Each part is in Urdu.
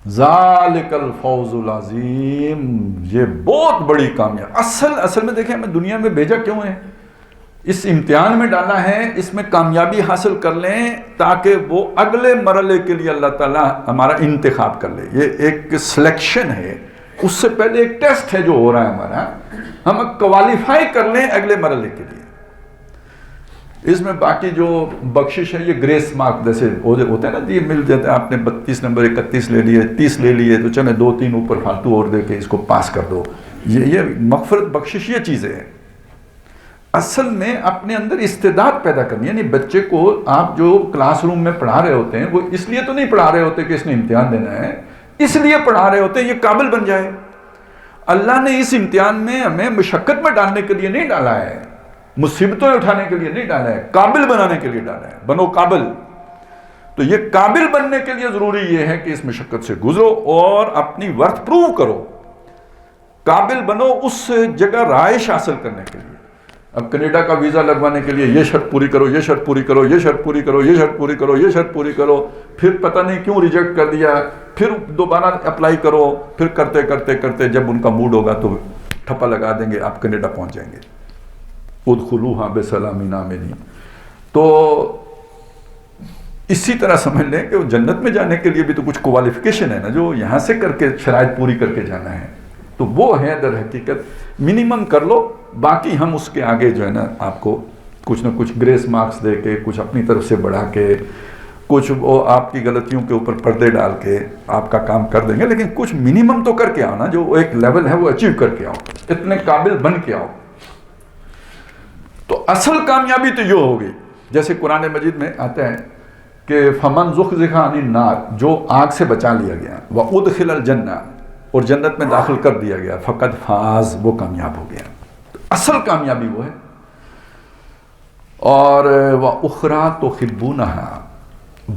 ذالک الفوز العظیم، یہ بہت بڑی کامیابی۔ اصل میں دیکھیں ہمیں دنیا میں بھیجا کیوں ہے؟ اس امتحان میں ڈالا ہے، اس میں کامیابی حاصل کر لیں تاکہ وہ اگلے مرحلے کے لیے اللہ تعالیٰ ہمارا انتخاب کر لے۔ یہ ایک سلیکشن ہے، اس سے پہلے ایک ٹیسٹ ہے جو ہو رہا ہے ہمارا، ہم کوالیفائی کر لیں اگلے مرحلے کے لیے۔ اس میں باقی جو بخشش ہے یہ گریس مارک جیسے ہوتے ہیں نا، یہ مل جاتا ہے، آپ نے 32 نمبر 31 لے لیے، 30 لے لیے، تو چلے 2-3 اوپر فالتو اور دے کے اس کو پاس کر دو۔ یہ مغفرت بخشش یہ چیزیں ہیں۔ اصل میں اپنے اندر استعداد پیدا کرنی، یعنی بچے کو آپ جو کلاس روم میں پڑھا رہے ہوتے ہیں وہ اس لیے تو نہیں پڑھا رہے ہوتے کہ اس نے امتحان دینا ہے، اس لیے پڑھا رہے ہوتے ہیں یہ قابل بن جائے۔ اللہ نے اس امتحان میں ہمیں مشقت میں ڈالنے کے لیے نہیں ڈالا ہے، مصیبتیں اٹھانے کے لیے نہیں ڈالا ہے، قابل بنانے کے لیے ڈالا ہے۔ بنو قابل۔ تو یہ قابل بننے کے لیے ضروری یہ ہے کہ اس مشقت سے گزرو اور اپنی ورتھ پروو کرو، قابل بنو اس جگہ رہائش حاصل کرنے کے لیے۔ اب کینیڈا کا ویزا لگوانے کے لیے یہ شرط پوری کرو، یہ شرط پوری کرو، یہ شرط پوری کرو، یہ شرط پوری کرو، یہ شرط پوری کرو، پھر پتہ نہیں کیوں ریجیکٹ کر دیا، پھر دوبارہ اپلائی کرو، پھر کرتے کرتے کرتے جب ان کا موڈ ہوگا تو ٹھپا لگا دیں گے، آپ کینیڈا پہنچ جائیں گے۔ ادخلوہا بسلام آمنین۔ تو اسی طرح سمجھ لیں کہ وہ جنت میں جانے کے لیے بھی تو کچھ کوالیفیکیشن ہے نا، جو یہاں سے کر کے شرائط پوری کر کے جانا ہے، تو وہ ہے در حقیقت منیمم کر لو، باقی ہم اس کے آگے جو ہے نا آپ کو کچھ نہ کچھ گریس مارکس دے کے، کچھ اپنی طرف سے بڑھا کے، کچھ وہ آپ کی غلطیوں کے اوپر پردے ڈال کے آپ کا کام کر دیں گے، لیکن کچھ منیمم تو کر کے آؤ نا، جو ایک لیول ہے وہ اچیو کر کے آؤ، اتنے قابل بن کے آؤ۔ تو اصل کامیابی تو یہ ہوگی، جیسے قرآن مجید میں آتا ہے کہ فمن زحزح عن النار، جو آگ سے بچا لیا گیا، وادخل الجنہ، اور جنت میں داخل کر دیا گیا، فقد فاز، وہ کامیاب ہو گیا۔ تو اصل کامیابی وہ ہے۔ اور وَأُخْرَى تُحِبُّونَهَا،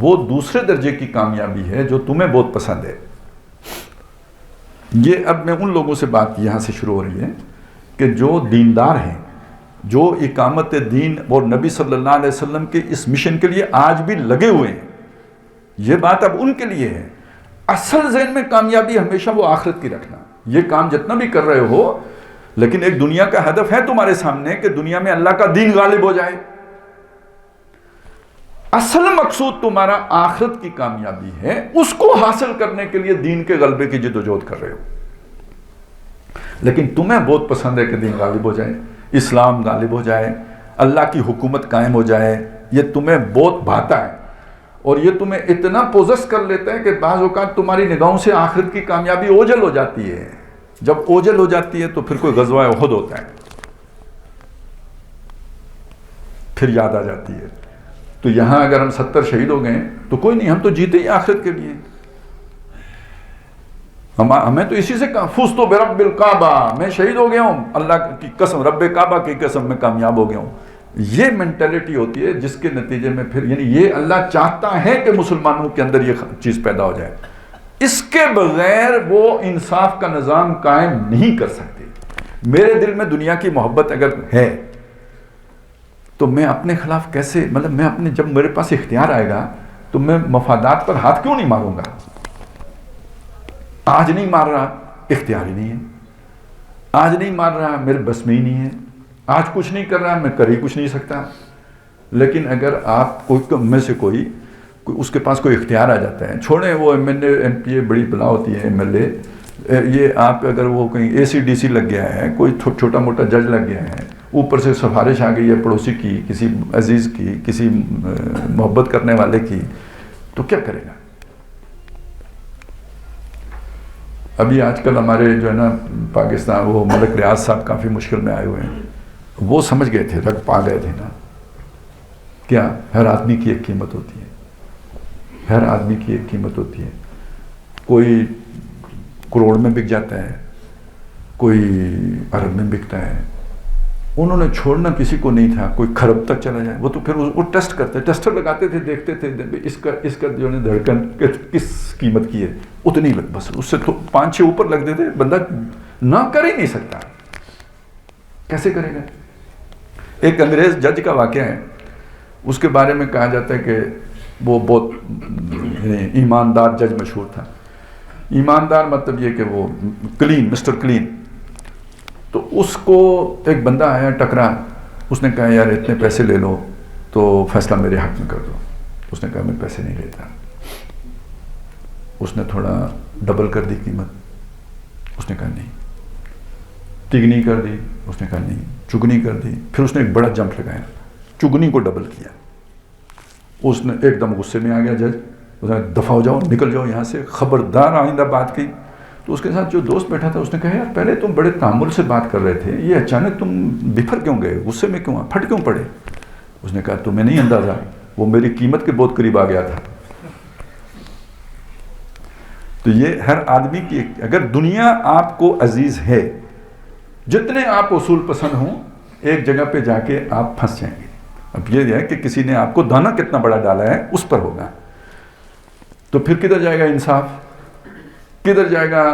وہ دوسرے درجے کی کامیابی ہے جو تمہیں بہت پسند ہے۔ یہ اب میں ان لوگوں سے بات یہاں سے شروع ہو رہی ہے کہ جو دیندار ہیں، جو اقامت دین اور نبی صلی اللہ علیہ وسلم کے اس مشن کے لیے آج بھی لگے ہوئے ہیں، یہ بات اب ان کے لیے ہے۔ اصل ذہن میں کامیابی ہمیشہ وہ آخرت کی رکھنا، یہ کام جتنا بھی کر رہے ہو، لیکن ایک دنیا کا ہدف ہے تمہارے سامنے کہ دنیا میں اللہ کا دین غالب ہو جائے۔ اصل مقصود تمہارا آخرت کی کامیابی ہے، اس کو حاصل کرنے کے لیے دین کے غلبے کی جدوجہد کر رہے ہو۔ لیکن تمہیں بہت پسند ہے کہ دین غالب ہو جائے، اسلام غالب ہو جائے، اللہ کی حکومت قائم ہو جائے، یہ تمہیں بہت بھاتا ہے، اور یہ تمہیں اتنا پوزس کر لیتا ہے کہ بعض اوقات تمہاری نگاہوں سے آخرت کی کامیابی اوجھل ہو جاتی ہے۔ جب اوجھل ہو جاتی ہے تو پھر کوئی غزوہ احد ہوتا ہے، پھر یاد آ جاتی ہے۔ تو یہاں اگر ہم 70 شہید ہو گئے تو کوئی نہیں، ہم تو جیتے ہی آخرت کے لیے۔ ہمیں تو اسی سے کہا فزت برب الکعبہ، میں شہید ہو گیا ہوں، اللہ کی قسم، رب کعبہ کی قسم، میں کامیاب ہو گیا ہوں۔ یہ مینٹلٹی ہوتی ہے جس کے نتیجے میں پھر یعنی یہ اللہ چاہتا ہے کہ مسلمانوں کے اندر یہ چیز پیدا ہو جائے، اس کے بغیر وہ انصاف کا نظام قائم نہیں کر سکتے۔ میرے دل میں دنیا کی محبت اگر ہے تو میں اپنے خلاف کیسے، مطلب میں اپنے، جب میرے پاس اختیار آئے گا تو میں مفادات پر ہاتھ کیوں نہیں ماروں گا؟ آج نہیں مار رہا، اختیار ہی نہیں ہے، آج نہیں مار رہا، میرے بس میں ہی نہیں ہے، آج کچھ نہیں کر رہا، میں کر ہی کچھ نہیں سکتا۔ لیکن اگر آپ کوئی میں سے کوئی اس کے پاس کوئی اختیار آ جاتا ہے، چھوڑیں وہ M N A M P A بڑی بلا ہوتی ہے، ایم ایل اے، یہ آپ اگر وہ کہیں اے سی ڈی سی لگ گیا ہے، کوئی چھوٹا موٹا جج لگ گیا ہے، اوپر سے سفارش آ گئی ہے پڑوسی کی، کسی عزیز کی، کسی محبت کرنے والے کی، تو کیا کرے گا؟ ابھی آج کل ہمارے جو ہے نا پاکستان، وہ ملک ریاض صاحب کافی مشکل میں آئے ہوئے ہیں، وہ سمجھ گئے تھے، رگ پا گئے تھے نا، کیا ہر آدمی کی ایک قیمت ہوتی ہے، ہر آدمی کی ایک قیمت ہوتی ہے، کوئی کروڑ میں بک جاتا ہے، کوئی ارب میں بکتا ہے، انہوں نے چھوڑنا کسی کو نہیں تھا، کوئی خرب تک چلا جائے، وہ تو پھر وہ ٹیسٹ کرتے، ٹیسٹر لگاتے تھے، دیکھتے تھے اس کا جو ہے دھڑکن کس قیمت کی ہے، اتنی لگ، بس اس سے تو 5-6 اوپر لگ دیتے، بندہ نہ کر ہی نہیں سکتا، کیسے کرے گا؟ ایک انگریز جج کا واقعہ ہے، اس کے بارے میں کہا جاتا ہے کہ وہ بہت ایماندار جج مشہور تھا۔ ایماندار مطلب یہ کہ وہ کلین، مسٹر کلین. تو اس کو ایک بندہ آیا ٹکرا، اس نے کہا یار اتنے پیسے لے لو تو فیصلہ میرے حق میں کر دو. اس نے کہا میں پیسے نہیں لیتا. اس نے تھوڑا ڈبل کر دی قیمت. اس نے کہا نہیں. تگنی کر دی. اس نے کہا نہیں. چگنی کر دی. پھر اس نے ایک بڑا جمپ لگایا، چگنی کو ڈبل کیا. اس نے ایک دم غصے میں آ گیا جج. اس نے دفع ہو جاؤ، نکل جاؤ یہاں سے، خبردار آئندہ بات کی. تو اس کے ساتھ جو دوست بیٹھا تھا اس نے کہا یار پہلے تم بڑے تحمل سے بات کر رہے تھے، یہ اچانک تم بفر کیوں گئے، غصے میں کیوں، پھٹ کیوں پڑے؟ اس نے کہا تمہیں نہیں اندازہ، وہ میری قیمت کے بہت قریب آ گیا تھا. تو یہ ہر آدمی کی، اگر دنیا آپ کو عزیز ہے، جتنے آپ اصول پسند ہوں، ایک جگہ پہ جا کے آپ پھنس جائیں گے. اب یہ ہے کہ کسی نے آپ کو دانا کتنا بڑا ڈالا ہے اس پر ہوگا. تو پھر کدھر جائے گا انصاف، کدھر جائے گا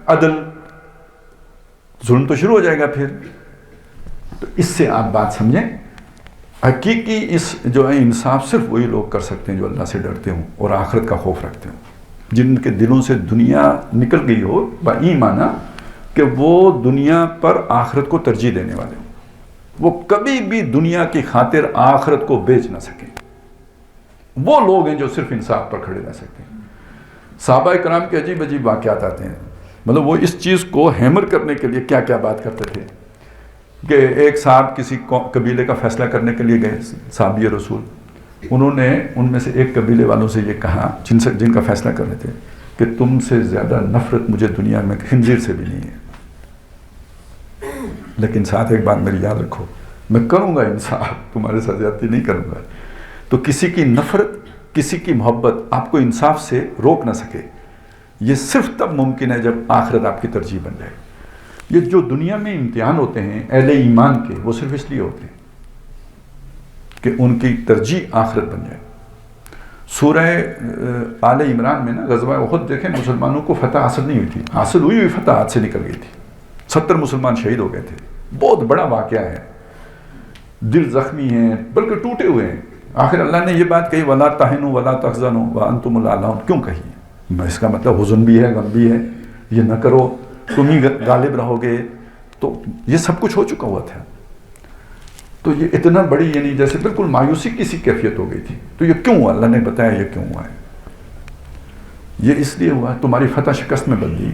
عدل؟ ظلم تو شروع ہو جائے گا پھر. تو اس سے آپ بات سمجھیں، حقیقی اس جو ہے انصاف صرف وہی لوگ کر سکتے ہیں جو اللہ سے ڈرتے ہوں اور آخرت کا خوف رکھتے ہوں، جن کے دلوں سے دنیا نکل گئی ہو بایمان کہ وہ دنیا پر آخرت کو ترجیح دینے والے ہوں. وہ کبھی بھی دنیا کی خاطر آخرت کو بیچ نہ سکیں. وہ لوگ ہیں جو صرف انصاف پر کھڑے رہ سکتے ہیں. صحابہ کرام کے عجیب عجیب واقعات آتے ہیں. مطلب وہ اس چیز کو ہیمر کرنے کے لیے کیا کیا بات کرتے تھے کہ ایک صاحب کسی قبیلے کا فیصلہ کرنے کے لیے گئے، صحابی رسول. انہوں نے ان میں سے ایک قبیلے والوں سے یہ کہا جن کا فیصلہ کر رہے تھے کہ تم سے زیادہ نفرت مجھے دنیا میں خنزیر سے بھی نہیں ہے، لیکن ساتھ ایک بات میری یاد رکھو، میں کروں گا انصاف، تمہارے ساتھ زیادتی نہیں کروں گا. تو کسی کی نفرت، کسی کی محبت آپ کو انصاف سے روک نہ سکے. یہ صرف تب ممکن ہے جب آخرت آپ کی ترجیح بن جائے. یہ جو دنیا میں امتحان ہوتے ہیں اہل ایمان کے، وہ صرف اس لیے ہوتے ہیں کہ ان کی ترجیح آخرت بن جائے. سورہ آل عمران میں نا غزوہ احد دیکھیں، مسلمانوں کو فتح حاصل نہیں ہوئی تھی، حاصل ہوئی ہوئی فتح ہاتھ سے نکل گئی تھی. 70 مسلمان شہید ہو گئے تھے. بہت بڑا واقعہ ہے. دل زخمی ہیں بلکہ ٹوٹے ہوئے ہیں. آخر اللہ نے یہ بات کہی وَلَا تَهِنُوا وَلَا تَحْزَنُوا وَأَنْتُمُ الْأَعْلَوْنَ. کیوں کہی؟ اس کا مطلب حزن بھی ہے، غم بھی ہے. یہ نہ کرو، تم ہی غالب رہو گے. تو یہ سب کچھ ہو چکا ہوا تھا. تو یہ اتنا بڑی، یعنی جیسے بالکل مایوسی کسی کیفیت ہو گئی تھی. تو یہ کیوں ہوا؟ اللہ نے بتایا یہ کیوں ہوا ہے. یہ اس لیے ہوا تمہاری فتح شکست میں بدلی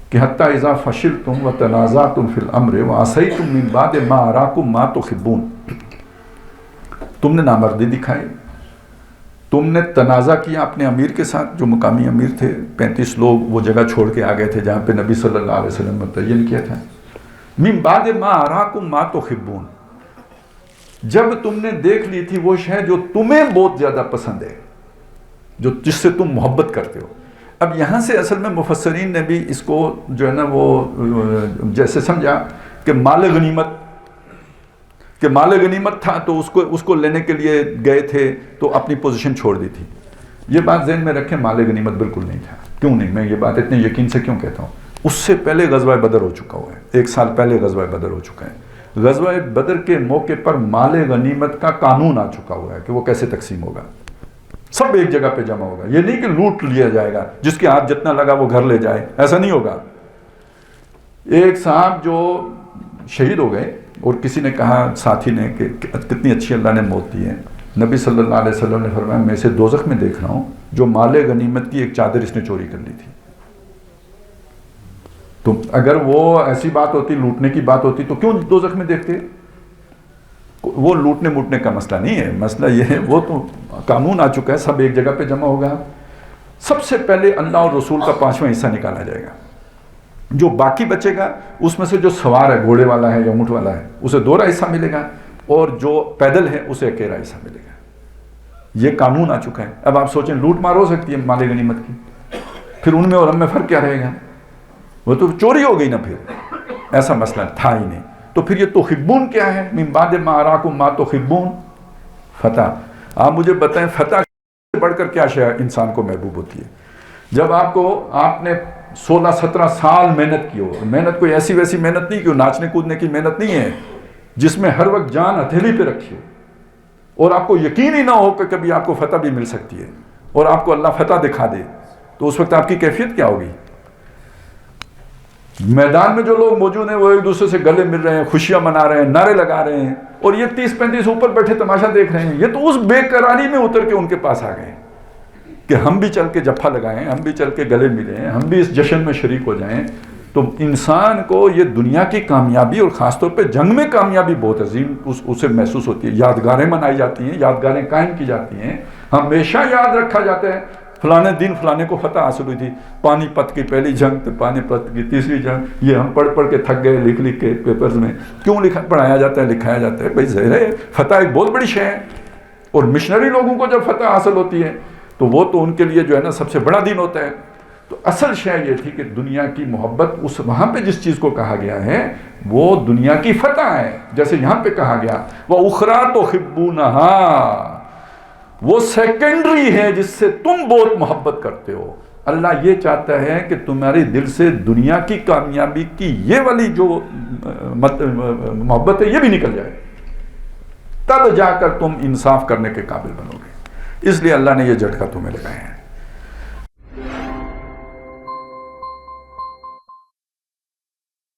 کہ حتیٰ اذا فشلتم وتنازعتم فی الامر وعصیتم من بعد ما اراکم ما تحبون. تم نے نامردی دکھائی، تم نے تنازع کیا اپنے امیر کے ساتھ، جو مقامی امیر تھے. 35 لوگ وہ جگہ چھوڑ کے آ گئے تھے جہاں پہ نبی صلی اللہ علیہ وسلم نے متعین کیا تھا. من بعد ما اراکم ما تحبون. جب تم نے دیکھ لی تھی وہ شے جو تمہیں بہت زیادہ پسند ہے، جس سے تم محبت کرتے ہو. اب یہاں سے اصل میں مفسرین نے بھی اس کو جو ہے نا وہ جیسے سمجھا کہ مال غنیمت تھا تو اس کو لینے کے لیے گئے تھے تو اپنی پوزیشن چھوڑ دی تھی. یہ بات ذہن میں رکھیں، مال غنیمت بالکل نہیں تھا. کیوں نہیں؟ میں یہ بات اتنے یقین سے کیوں کہتا ہوں؟ اس سے پہلے غزوہ بدر ہو چکا ہوا ہے. 1 سال پہلے غزوہ بدر ہو چکا ہے. غزوہ بدر کے موقع پر مال غنیمت کا قانون آ چکا ہوا ہے کہ وہ کیسے تقسیم ہوگا. سب ایک جگہ پہ جمع ہوگا. یہ نہیں کہ لوٹ لیا جائے گا، جس کے ہاتھ جتنا لگا وہ گھر لے جائے، ایسا نہیں ہوگا. ایک صاحب جو شہید ہو گئے اور کسی نے کہا ساتھی نے کہ کتنی اچھی اللہ نے موت دی ہے. نبی صلی اللہ علیہ وسلم نے فرمایا میں اسے دوزخ میں دیکھ رہا ہوں جو مال غنیمت کی ایک چادر اس نے چوری کر لی تھی. تو اگر وہ ایسی بات ہوتی، لوٹنے کی بات ہوتی تو کیوں دوزخ میں دیکھتے؟ وہ لوٹنے موٹنے کا مسئلہ نہیں ہے. مسئلہ یہ ہے وہ تو قانون آ چکا ہے، سب ایک جگہ پہ جمع ہوگا. سب سے پہلے اللہ اور رسول کا 5واں حصہ نکالا جائے گا. جو باقی بچے گا اس میں سے جو سوار ہے، گھوڑے والا ہے یا اونٹ والا ہے، اسے 2واں حصہ ملے گا، اور جو پیدل ہے اسے 1واں حصہ ملے گا. یہ قانون آ چکا ہے. اب آپ سوچیں لوٹ مار ہو سکتی ہے مال غنیمت کی، پھر ان میں اور ہم میں فرق کیا رہے گا؟ وہ تو چوری ہو گئی نا. پھر ایسا مسئلہ تھا ہی نہیں. تو پھر یہ تحبون کیا ہے؟ من بعد ما اراکم ما تحبون. فتح. آپ مجھے بتائیں فتح سے بڑھ کر کیا شے انسان کو محبوب ہوتی ہے؟ جب آپ نے 16-17 سال محنت کی ہو. محنت کوئی ایسی ویسی محنت نہیں کہ ناچنے کودنے کی محنت نہیں ہے، جس میں ہر وقت جان ہتھیلی پہ رکھی ہو اور آپ کو یقین ہی نہ ہو کہ کبھی آپ کو فتح بھی مل سکتی ہے اور آپ کو اللہ فتح دکھا دے. تو اس وقت آپ کی کیفیت کیا ہوگی؟ میدان میں جو لوگ موجود ہیں وہ ایک دوسرے سے گلے مل رہے ہیں، خوشیاں منا رہے ہیں، نعرے لگا رہے ہیں، اور یہ 30-35 اوپر بیٹھے تماشا دیکھ رہے ہیں. یہ تو اس بے قراری میں اتر کے ان کے پاس آ گئے کہ ہم بھی چل کے جپھا لگائیں، ہم بھی چل کے گلے ملیں، ہم بھی اس جشن میں شریک ہو جائیں. تو انسان کو یہ دنیا کی کامیابی اور خاص طور پہ جنگ میں کامیابی بہت عظیم اسے محسوس ہوتی ہے. یادگاریں منائی جاتی ہیں، یادگاریں قائم کی جاتی ہیں، ہمیشہ یاد رکھا جاتا ہے فلانے دن فلانے کو فتح حاصل ہوئی تھی، پانی پت کی پہلی جنگ تو پانی پت کی تیسری جنگ. یہ ہم پڑھ کے تھک گئے لکھ کے پیپرز میں. کیوں پڑھایا جاتا ہے، لکھایا جاتا ہے؟ بھائی ظاہر ہے فتح ایک بہت بڑی شے ہے، اور مشنری لوگوں کو جب فتح حاصل ہوتی ہے تو وہ تو ان کے لیے جو ہے نا سب سے بڑا دن ہوتا ہے. تو اصل شے یہ تھی کہ دنیا کی محبت اس وہاں پہ جس چیز کو کہا گیا ہے وہ دنیا کی فتح ہے. جیسے یہاں پہ کہا گیا وَأُخْرَىٰ تُحِبُّونَهَا، وہ سیکنڈری ہے جس سے تم بہت محبت کرتے ہو. اللہ یہ چاہتا ہے کہ تمہارے دل سے دنیا کی کامیابی کی یہ والی جو محبت ہے یہ بھی نکل جائے، تب جا کر تم انصاف کرنے کے قابل بنو گے. اس لیے اللہ نے یہ جھٹکا تمہیں لگایا ہے.